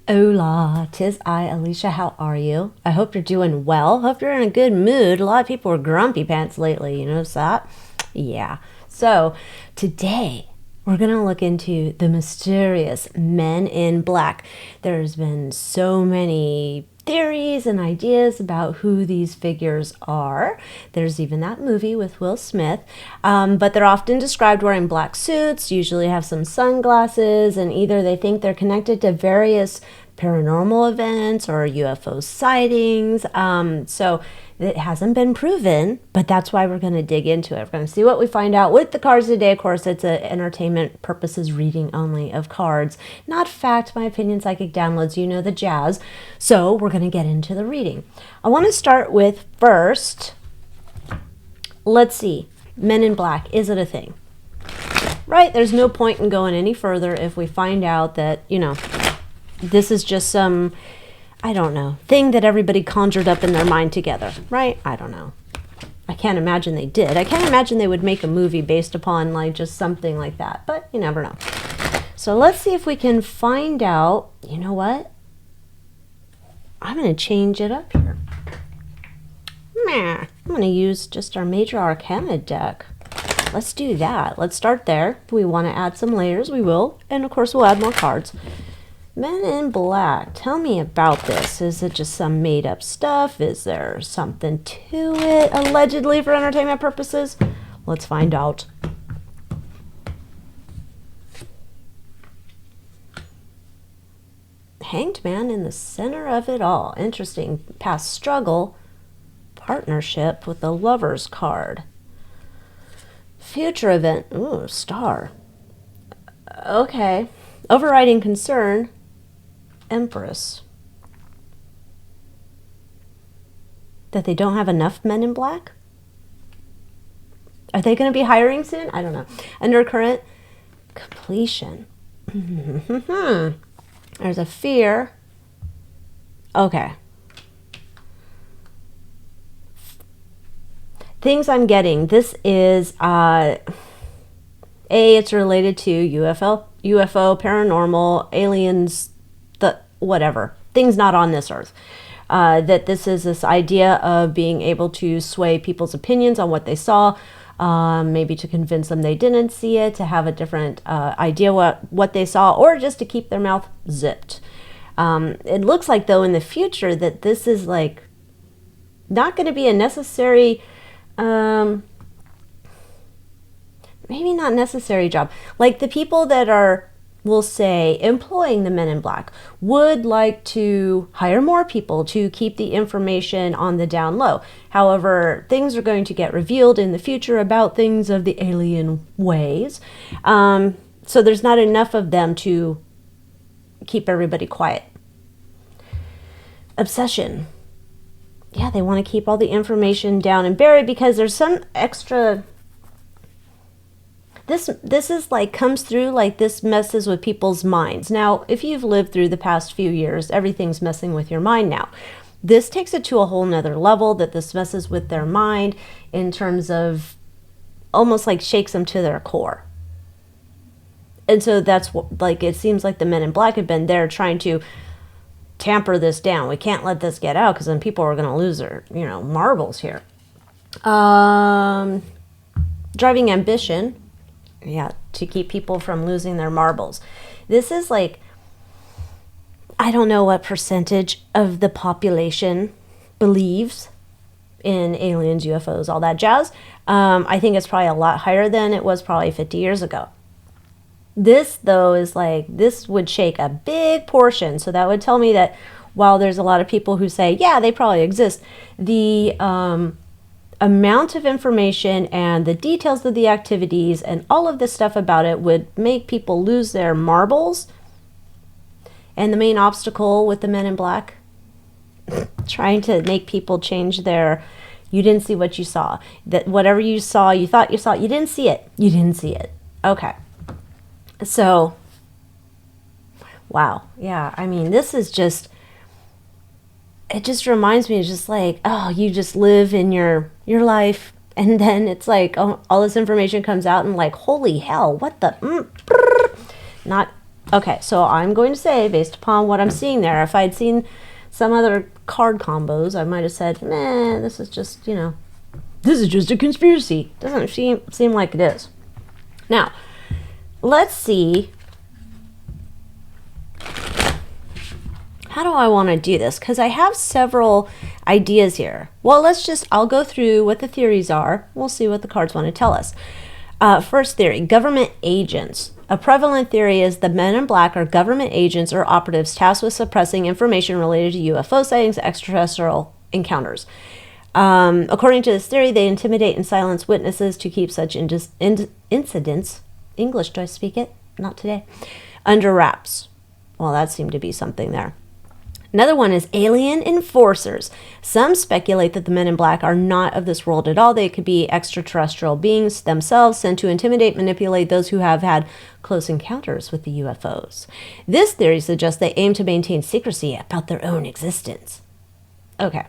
Hola, 'tis I, Alycia. How are you? I hope you're doing well. Hope you're in a good mood. A lot of people are grumpy pants lately. You notice that? Yeah. So, today we're going to look into the mysterious men in black. There's been so many theories and ideas about who these figures are. There's even that movie with Will Smith. But they're often described wearing black suits, usually have some sunglasses, and either they think they're connected to various paranormal events or UFO sightings. So it hasn't been proven, but that's why we're going to dig into it. We're going to see what we find out with the cards today. Of course, it's an entertainment purposes reading only of cards, not fact, my opinion, psychic downloads, you know the jazz. So we're going to get into the reading. I want to start with first, let's see, Men in Black, is it a thing? Right? There's no point in going any further if we find out that, this is just some, I don't know, thing that everybody conjured up in their mind together, right? I don't know. I can't imagine they did. I can't imagine they would make a movie based upon like just something like that, but you never know. So let's see if we can find out, you know what? I'm going to change it up here. I'm going to use just our Major Arcana deck. Let's do that. Let's start there. If we want to add some layers, we will. And of course, we'll add more cards. Men in Black, tell me about this. Is it just some made up stuff? Is there something to it, allegedly for entertainment purposes? Let's find out. Hanged Man in the center of it all. Interesting. Past struggle, partnership with the Lover's card. Future event, ooh, Star. Okay. Overriding concern, Empress. That they don't have enough Men in Black? Are they going to be hiring soon? I don't know. Undercurrent, completion. There's a fear. Okay. Things I'm getting. This is, it's related to UFO, paranormal, aliens, whatever, things not on this earth. That this is this idea of being able to sway people's opinions on what they saw, maybe to convince them they didn't see it, to have a different idea what they saw, or just to keep their mouth zipped. It looks like, though, in the future that this is like not going to be a necessary, maybe not necessary job. Like the people that are, we'll say, employing the Men in Black would like to hire more people to keep the information on the down low. However, things are going to get revealed in the future about things of the alien ways. So there's not enough of them to keep everybody quiet. Obsession. Yeah, they want to keep all the information down and buried because there's some extra... This is like, comes through like this messes with people's minds. Now, if you've lived through the past few years, everything's messing with your mind now. This takes it to a whole nother level, that this messes with their mind in terms of almost like shakes them to their core. And so that's what, like, it seems like the Men in Black have been there trying to tamper this down. We can't let this get out because then people are going to lose their, marbles here. Driving ambition. Yeah, to keep people from losing their marbles. This is like, I don't know what percentage of the population believes in aliens, UFOs, all that jazz. I think it's probably a lot higher than it was probably 50 years ago. This, though, is like, this would shake a big portion. So that would tell me that while there's a lot of people who say, yeah, they probably exist, the amount of information and the details of the activities and all of this stuff about it would make people lose their marbles. And the main obstacle with the Men in Black, trying to make people change their, you didn't see what you saw. That whatever you saw, you thought you saw, you didn't see it. You didn't see it. Okay. So, wow. Yeah, I mean, this is just, it just reminds me of just like, oh, you just live in your life, and then it's like, oh, all this information comes out and like, holy hell, what the, not Okay, so I'm going to say, based upon what I'm seeing there, if I'd seen some other card combos, I might have said, "Meh, this is just, this is just a conspiracy." Doesn't seem like it is. Now, let's see. How do I want to do this? Because I have several ideas here. Well, I'll go through what the theories are. We'll see what the cards want to tell us. First theory, government agents. A prevalent theory is the men in black are government agents or operatives tasked with suppressing information related to UFO sightings, extraterrestrial encounters. According to this theory, they intimidate and silence witnesses to keep such incidents, English, do I speak it? Not today, under wraps. Well, that seemed to be something there. Another one is alien enforcers. Some speculate that the men in black are not of this world at all. They could be extraterrestrial beings themselves sent to intimidate, manipulate those who have had close encounters with the UFOs. This theory suggests they aim to maintain secrecy about their own existence. Okay.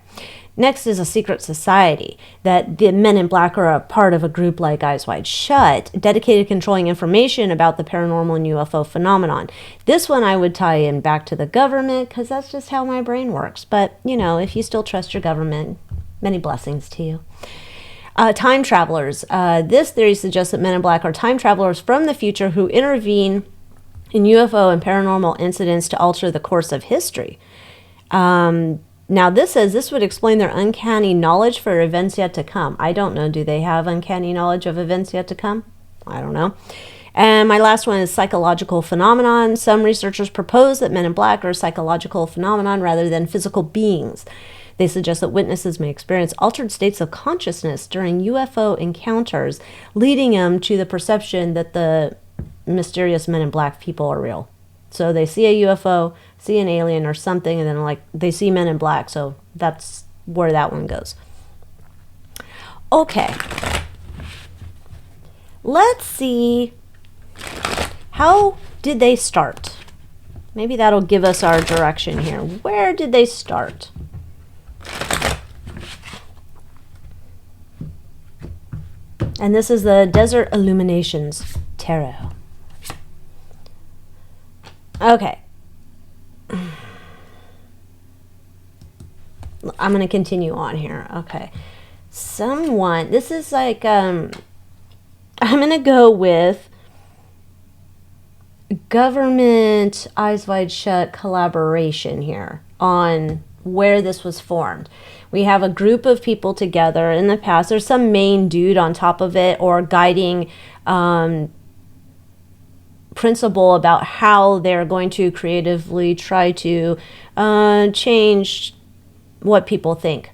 Next is a secret society, that the men in black are a part of a group like Eyes Wide Shut, dedicated to controlling information about the paranormal and UFO phenomenon. This one I would tie in back to the government, because that's just how my brain works. But, if you still trust your government, many blessings to you. Time travelers. This theory suggests that men in black are time travelers from the future who intervene in UFO and paranormal incidents to alter the course of history. Now, this says this would explain their uncanny knowledge for events yet to come. I don't know. Do they have uncanny knowledge of events yet to come? I don't know. And my last one is psychological phenomenon. Some researchers propose that men in black are a psychological phenomenon rather than physical beings. They suggest that witnesses may experience altered states of consciousness during UFO encounters, leading them to the perception that the mysterious men in black people are real. So they see a UFO, see an alien or something, and then they see men in black. So that's where that one goes. Okay. Let's see. How did they start? Maybe that'll give us our direction here. Where did they start? And this is the Desert Illuminations Tarot. Okay. I'm going to continue on here. Okay. This is like, I'm going to go with government Eyes Wide Shut collaboration here on where this was formed. We have a group of people together in the past. There's some main dude on top of it or guiding principle about how they're going to creatively try to change what people think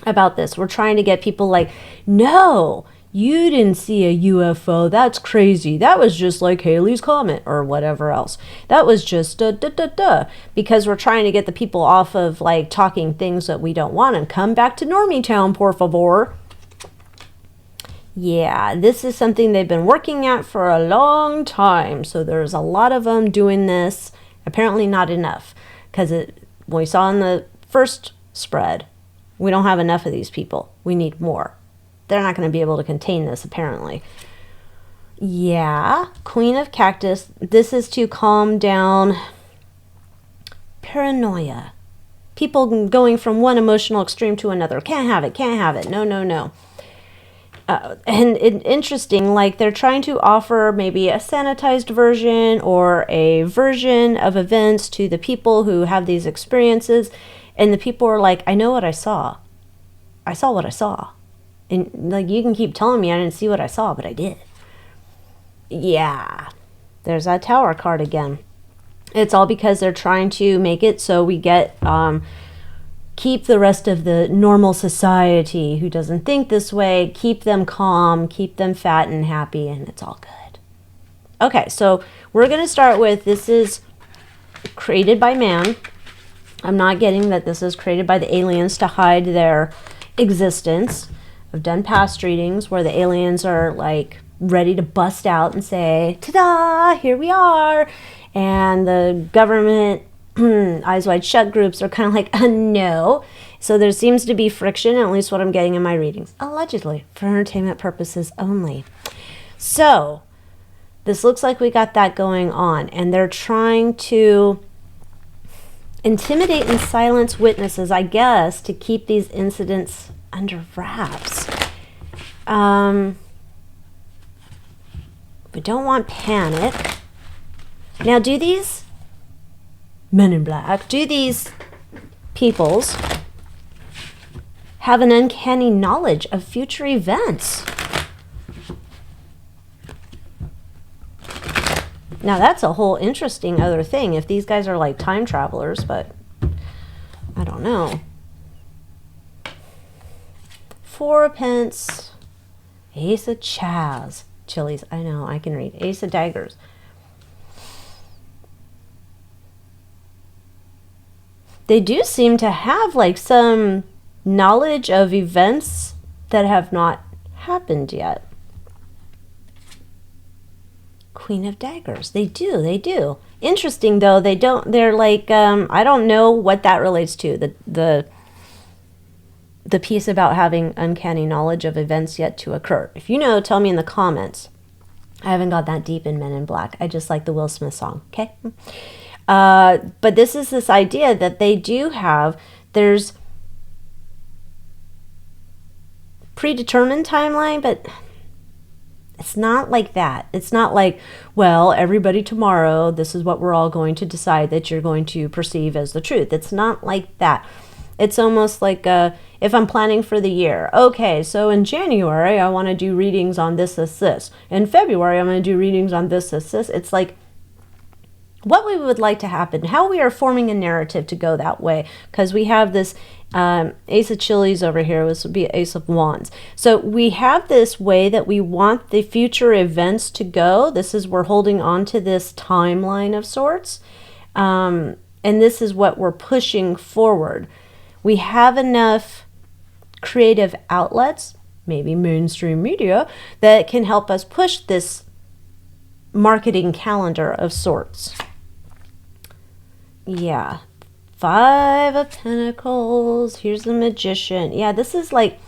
about this. We're trying to get people like, no, you didn't see a UFO. That's crazy. That was just like Halley's Comet or whatever else. That was just because we're trying to get the people off of talking things that we don't want and come back to Normie Town, por favor. Yeah, this is something they've been working at for a long time. So there's a lot of them doing this. Apparently not enough, because we saw in the first spread, we don't have enough of these people. We need more. They're not going to be able to contain this, apparently. Yeah, Queen of Cactus. This is to calm down paranoia. People going from one emotional extreme to another. Can't have it, can't have it. No, no, no. And interesting, they're trying to offer maybe a sanitized version or a version of events to the people who have these experiences. And the people are like, I know what I saw. I saw what I saw. And you can keep telling me I didn't see what I saw, but I did. Yeah, there's that Tower card again. It's all because they're trying to make it so we get keep the rest of the normal society who doesn't think this way, keep them calm, keep them fat and happy, and it's all good. Okay, so we're going to start with, this is created by man. I'm not getting that this is created by the aliens to hide their existence. I've done past readings where the aliens are ready to bust out and say, ta-da, here we are. And the government Eyes Wide Shut groups are kind of like, no. So there seems to be friction, at least what I'm getting in my readings. Allegedly, for entertainment purposes only. So, This looks like we got that going on, and they're trying to intimidate and silence witnesses, I guess, to keep these incidents under wraps. We don't want panic. Now, do these men in black, do these peoples have an uncanny knowledge of future events? Now, that's a whole interesting other thing if these guys are like time travelers, but I don't know. 4 of Pence, Ace of Chilies. I know, I can read. Ace of Daggers. They do seem to have like some knowledge of events that have not happened yet. Queen of Daggers. They do. Interesting though, they're like, I don't know what that relates to. The piece about having uncanny knowledge of events yet to occur. If you know, tell me in the comments. I haven't got that deep in Men in Black. I just like the Will Smith song, okay? But this idea that they do have, there's predetermined timeline, but it's not like that. It's not like, well, everybody tomorrow, this is what we're all going to decide that you're going to perceive as the truth. It's not like that. It's almost like if I'm planning for the year. Okay, so in January, I want to do readings on this. In February, I'm going to do readings on this. It's like what we would like to happen, how we are forming a narrative to go that way, because we have this Ace of Chilies over here. This would be Ace of Wands. So we have this way that we want the future events to go. We're holding on to this timeline of sorts. And this is what we're pushing forward. We have enough creative outlets, maybe mainstream media, that can help us push this marketing calendar of sorts. Yeah. 5 of Pentacles. Here's the Magician. Yeah, this is like,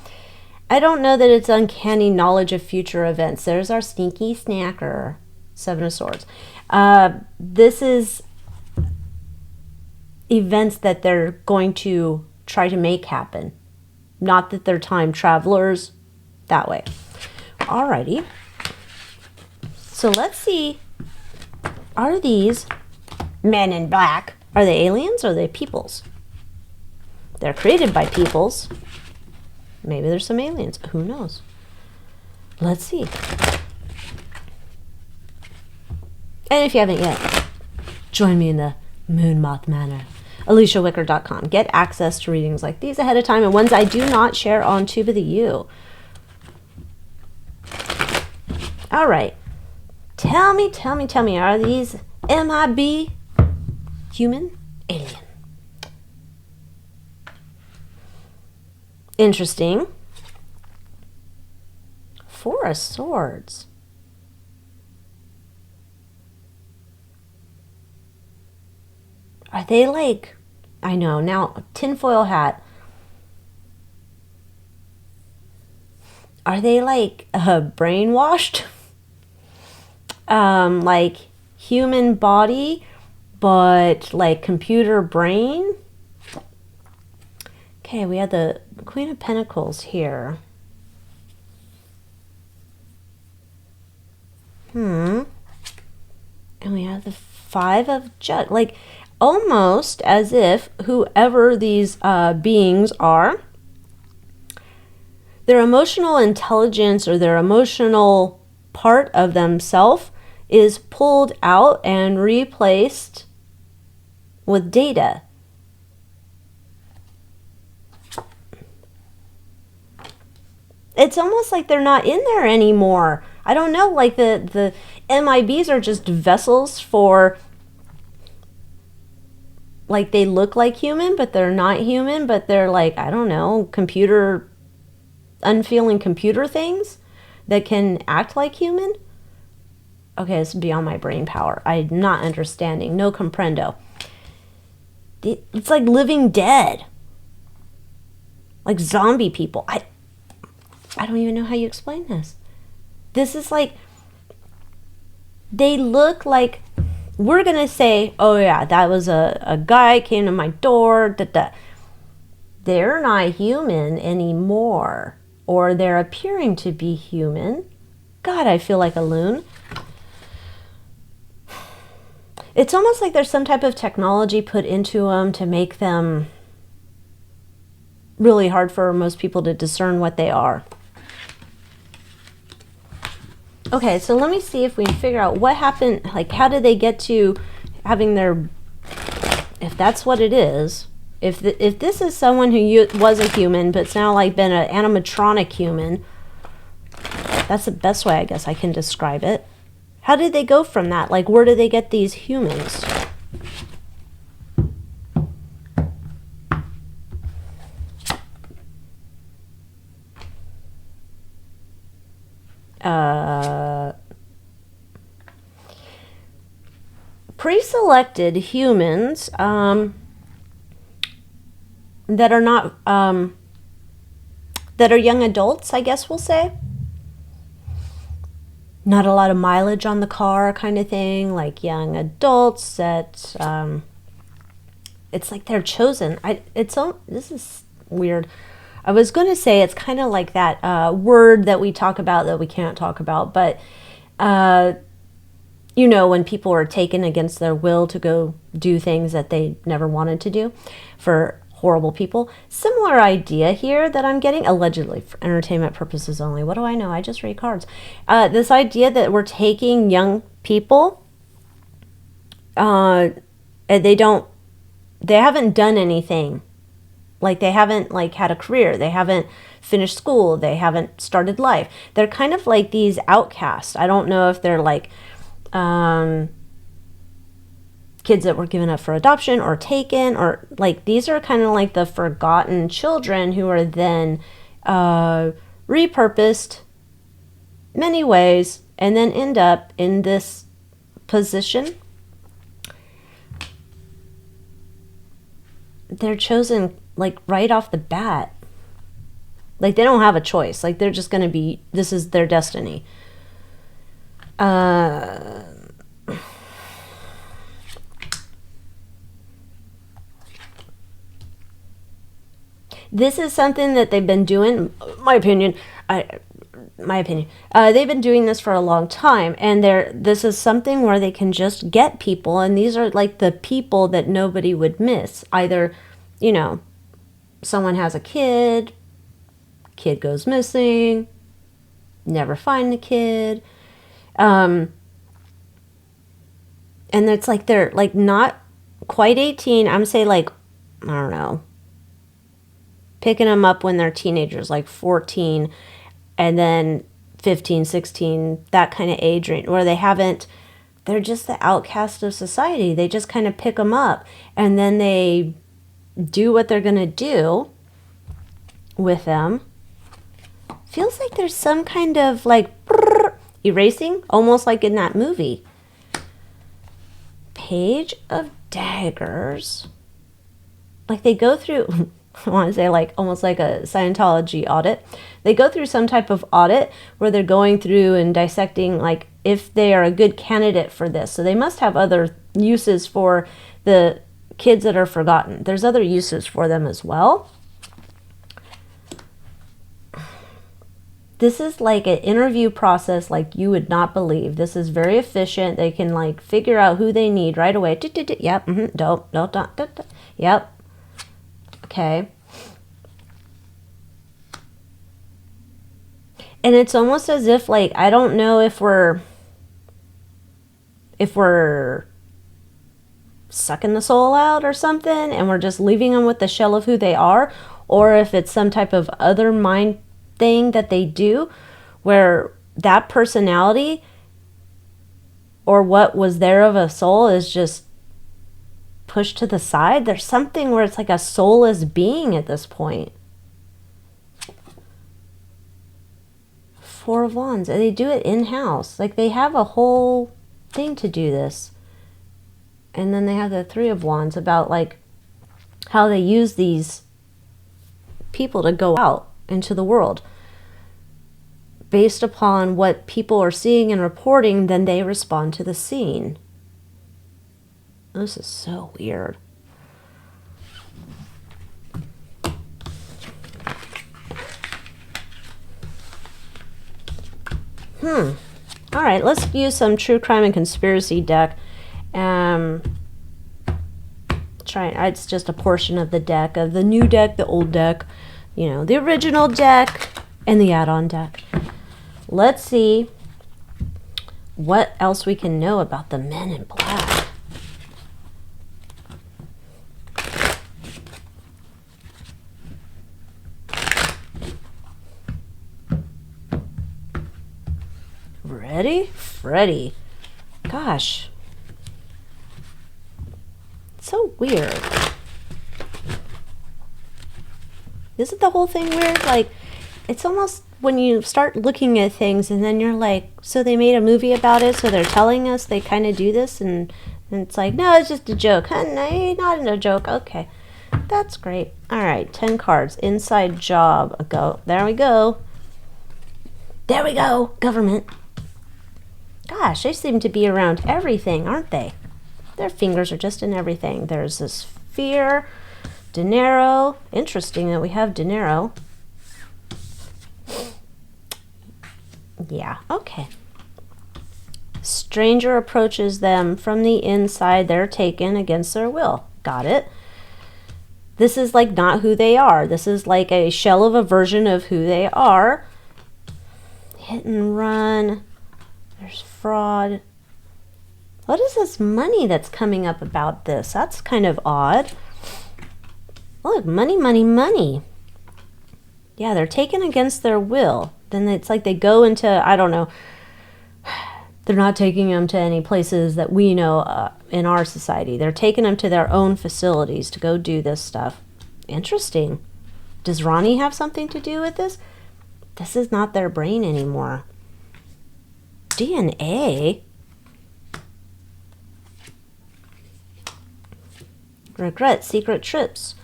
I don't know that it's uncanny knowledge of future events. There's our sneaky snacker. 7 of Swords. This is events that they're going to try to make happen. Not that they're time travelers. That way. Alrighty. So let's see. Are these men in black? Are they aliens or are they peoples? They're created by peoples. Maybe there's some aliens. Who knows? Let's see. And if you haven't yet, join me in the Moon Moth Manor. AlyciaWicker.com. Get access to readings like these ahead of time and ones I do not share on Tuba the U. All right. Tell me, are these MIB human? Alien. Interesting. 4 of Swords. Are they like, I know, now, tinfoil hat. Are they like brainwashed? Like human body, but like computer brain? Okay, we have the Queen of Pentacles here. And we have the 5 of Judd. Like, almost as if whoever these beings are, their emotional intelligence or their emotional part of themselves is pulled out and replaced with data. It's almost like they're not in there anymore. I don't know, like the MIBs are just vessels for, like, they look like human, but they're not human, but they're like, I don't know, unfeeling computer things that can act like human. Okay, it's beyond my brain power. I'm not understanding. No comprendo. It's like living dead. Like zombie people. I don't even know how you explain this. This is like, they look like, we're going to say, oh yeah, that was a guy came to my door. Da, da. They're not human anymore. Or they're appearing to be human. God, I feel like a loon. It's almost like there's some type of technology put into them to make them really hard for most people to discern what they are. Okay, so let me see if we can figure out what happened. Like, how did they get to having their, if that's what it is, if this is someone who was a human, but it's now like been an animatronic human, that's the best way I guess I can describe it. How did they go from that? Like, where did they get these humans? Pre-selected humans that are not that are young adults, I guess we'll say. Not a lot of mileage on the car kind of thing, like young adults that it's like they're chosen. This is weird. I was going to say it's kind of like that word that we talk about that we can't talk about, but you know, when people are taken against their will to go do things that they never wanted to do for horrible people. Similar idea here that I'm getting, allegedly for entertainment purposes only. What do I know? I just read cards. This idea that we're taking young people, and they haven't done anything. Like, they haven't like had a career. They haven't finished school. They haven't started life. They're kind of like these outcasts. I don't know if they're like kids that were given up for adoption or taken, or like these are kind of like the forgotten children who are then repurposed many ways and then end up in this position. They're chosen like right off the bat. Like, they don't have a choice. Like, they're just going to be, this is their destiny. This is something that they've been doing, my opinion, they've been doing this for a long time, and this is something where they can just get people, and these are like the people that nobody would miss. Either, you know, someone has a kid goes missing, never find the kid, and it's like they're like not quite 18. I'm saying like, I don't know, picking them up when they're teenagers, like 14, and then 15, 16, that kind of age range, where they're just the outcast of society. They just kind of pick them up, and then they do what they're going to do with them. Feels like there's some kind of like erasing, almost like in that movie. Page of Daggers. Like, they go through, I want to say like almost like a Scientology audit. They go through some type of audit where they're going through and dissecting like if they are a good candidate for this. So they must have other uses for the kids that are forgotten. There's other uses for them as well. This is like an interview process like you would not believe. This is very efficient. They can like figure out who they need right away. Yep. Don't. Yep. Okay. And it's almost as if like, I don't know if we're sucking the soul out or something, and we're just leaving them with the shell of who they are, or if it's some type of other mind thing that they do where that personality or what was there of a soul is just pushed to the side. There's something where it's like a soulless being at this point. Four of Wands. And they do it in-house. Like, they have a whole thing to do this. And then they have the Three of Wands about like how they use these people to go out into the world. based upon what people are seeing and reporting, then they respond to the scene. This is so weird. All right, let's use some true crime and conspiracy deck. It's just a portion of the deck, of the new deck, the old deck, you know, the original deck and the add-on deck. Let's see what else we can know about the Men in Black. Ready? Freddy. Gosh. It's so weird. Isn't the whole thing weird? Like, it's almost when you start looking at things and then you're like, so they made a movie about it, so they're telling us they kind of do this, and it's like, no, it's just a joke. Huh? No, not a joke. Okay. That's great. All right, 10 cards. Inside job. Go. There we go. There we go. Government. Gosh, they seem to be around everything, aren't they? Their fingers are just in everything. There's this fear, dinero. Interesting that we have dinero. Yeah, okay. Stranger approaches them from the inside. They're taken against their will. Got it. This is like not who they are. This is like a shell of a version of who they are. Hit and run. There's fraud. What is this money that's coming up about this? That's kind of odd. Look, money, money, money. Yeah, they're taken against their will. Then it's like they go into, I don't know, they're not taking them to any places that we know in our society. They're taking them to their own facilities to go do this stuff. Interesting. Does Ronnie have something to do with this? This is not their brain anymore. DNA? Regret secret trips.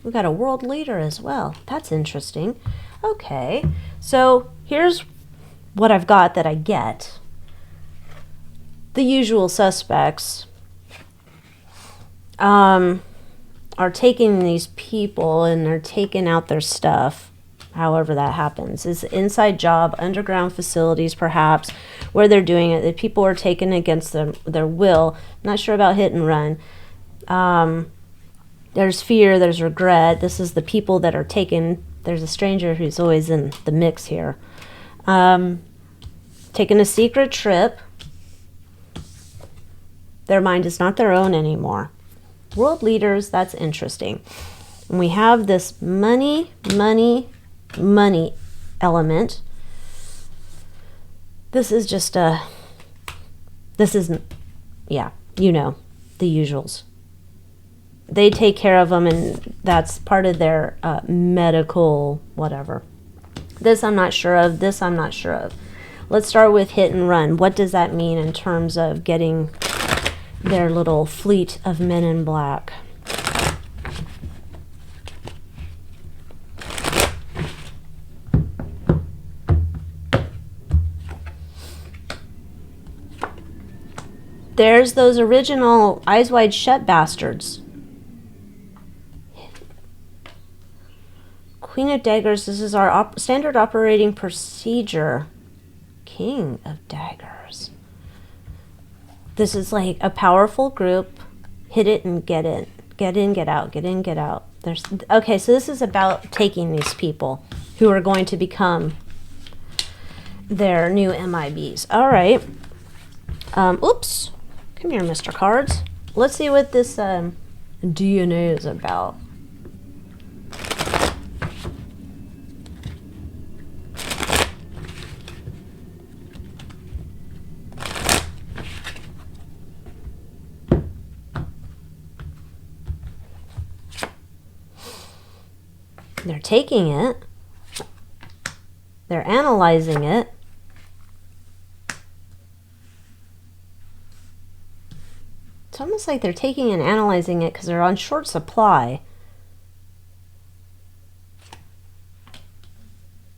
We got a world leader as well. That's interesting. Okay, so here's what I've got that I get. The usual suspects are taking these people and they're taking out their stuff. However that happens. It's an inside job, underground facilities perhaps, where they're doing it. The people are taken against their will. Not sure about hit and run. There's fear, there's regret. This is the people that are taken. There's a stranger who's always in the mix here. Taking a secret trip. Their mind is not their own anymore. World leaders, that's interesting. And we have this money element. This is just yeah, you know, the usuals. They take care of them, and that's part of their medical whatever. This I'm not sure of. This I'm not sure of. Let's start with hit and run. What does that mean in terms of getting their little fleet of men in black? There's those original Eyes Wide Shut bastards. Queen of Daggers, this is our standard operating procedure. King of Daggers. This is like a powerful group. Hit it and get in. Get in, get out. Get in, get out. Okay, so this is about taking these people who are going to become their new MIBs. All right. Oops. Come here, Mr. Cards. Let's see what this DNA is about. They're taking it. They're analyzing it. It's almost like they're taking and analyzing it because they're on short supply.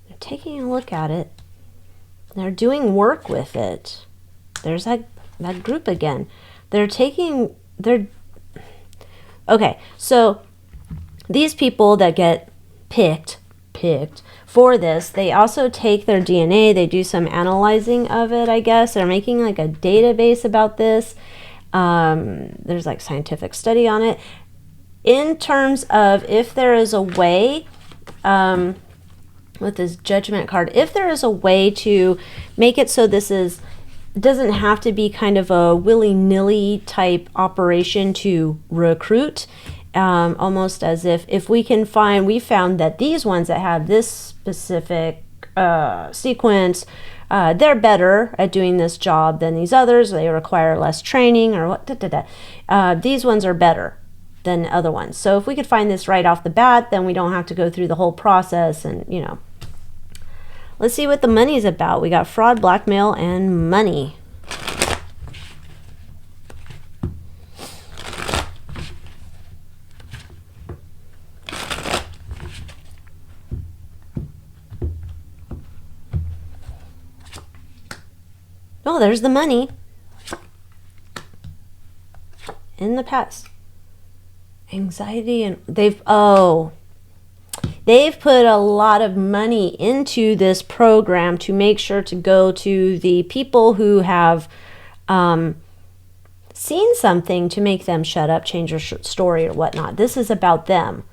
They're taking a look at it. They're doing work with it. There's that group again. Okay, so these people that get picked for this, they also take their DNA, they do some analyzing of it, I guess. They're making like a database about this. There's like scientific study on it. In terms of if there is a way, with this judgment card, if there is a way to make it so this doesn't have to be kind of a willy-nilly type operation to recruit, almost as if we found that these ones that have this specific sequence, they're better at doing this job than these others, they require less training or what, these ones are better than other ones. So if we could find this right off the bat, then we don't have to go through the whole process. And let's see what the money's about. We got fraud, blackmail, and money. Oh, there's the money in the past. Anxiety, and they've put a lot of money into this program to make sure to go to the people who have seen something to make them shut up, change their story or whatnot. This is about them.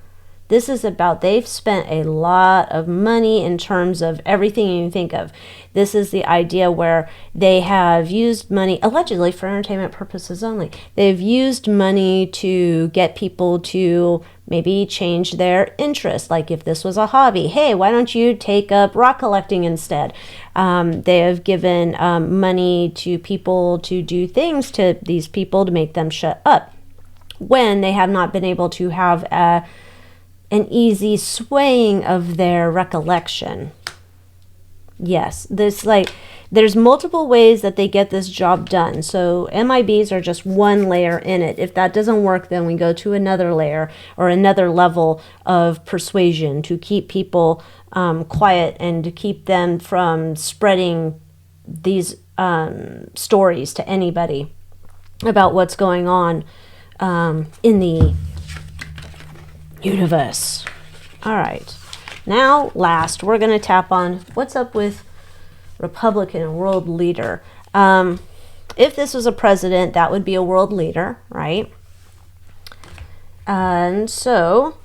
This is about, they've spent a lot of money in terms of everything you think of. This is the idea where they have used money, allegedly for entertainment purposes only. They've used money to get people to maybe change their interest. Like if this was a hobby, hey, why don't you take up rock collecting instead? They have given money to people to do things to these people to make them shut up when they have not been able to have an easy swaying of their recollection. Yes, there's multiple ways that they get this job done. So MIBs are just one layer in it. If that doesn't work, then we go to another layer or another level of persuasion to keep people quiet and to keep them from spreading these stories to anybody about what's going on in the universe. All right. Now, last, we're going to tap on what's up with Republican and world leader. If this was a president, that would be a world leader, right? And so,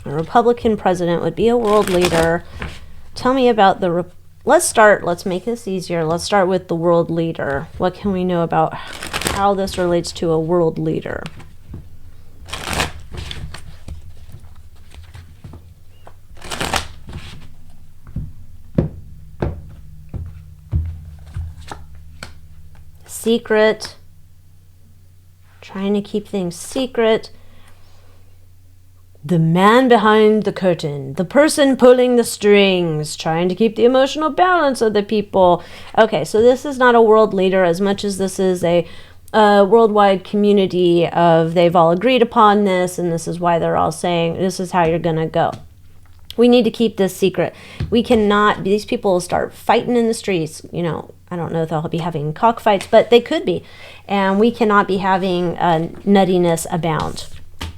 a Republican president would be a world leader. Tell me about let's make this easier. Let's start with the world leader. What can we know about how this relates to a world leader? Secret, trying to keep things secret. The man behind the curtain, the person pulling the strings, trying to keep the emotional balance of the people. Okay, so this is not a world leader as much as this is a worldwide community of they've all agreed upon this, and this is why they're all saying this is how you're gonna go. We need to keep this secret. We cannot, these people will start fighting in the streets, I don't know if they'll be having cockfights, but they could be. And we cannot be having nuttiness abound.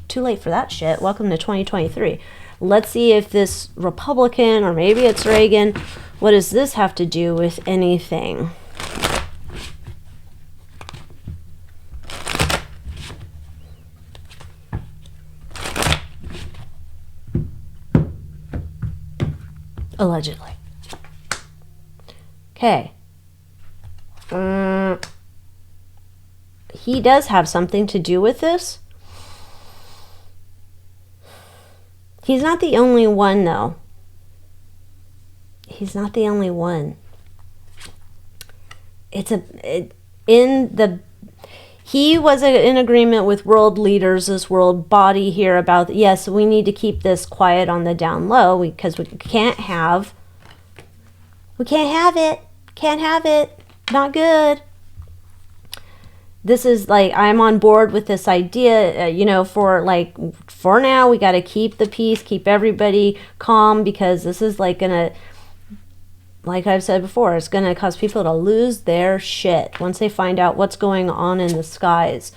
Too late for that shit. Welcome to 2023. Let's see if this Republican, or maybe it's Reagan, what does this have to do with anything? Allegedly. Okay. He does have something to do with this. He's not the only one, though. He's not the only one. He was in agreement with world leaders, this world body here about, yes, we need to keep this quiet on the down low because we can't have it. Can't have it. Not good. this is like, I'm on board with this idea, for now, we got to keep the peace, keep everybody calm, because this is like gonna, like I've said before, it's gonna cause people to lose their shit once they find out what's going on in the skies.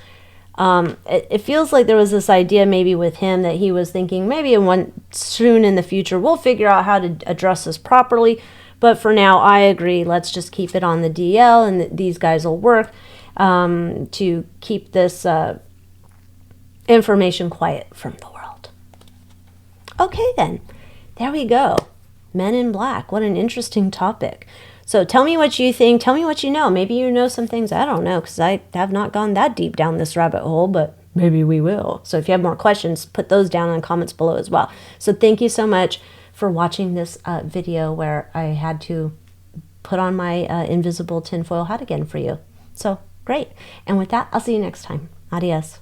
It feels like there was this idea maybe with him that he was thinking maybe soon in the future we'll figure out how to address this properly. But for now, I agree. Let's just keep it on the DL, and these guys will work to keep this information quiet from the world. Okay, then. There we go. Men in Black. What an interesting topic. So tell me what you think. Tell me what you know. Maybe you know some things I don't know, because I have not gone that deep down this rabbit hole, but maybe we will. So if you have more questions, put those down in the comments below as well. So thank you so much for watching this video where I had to put on my invisible tinfoil hat again for you. So great. And with that, I'll see you next time. Adios.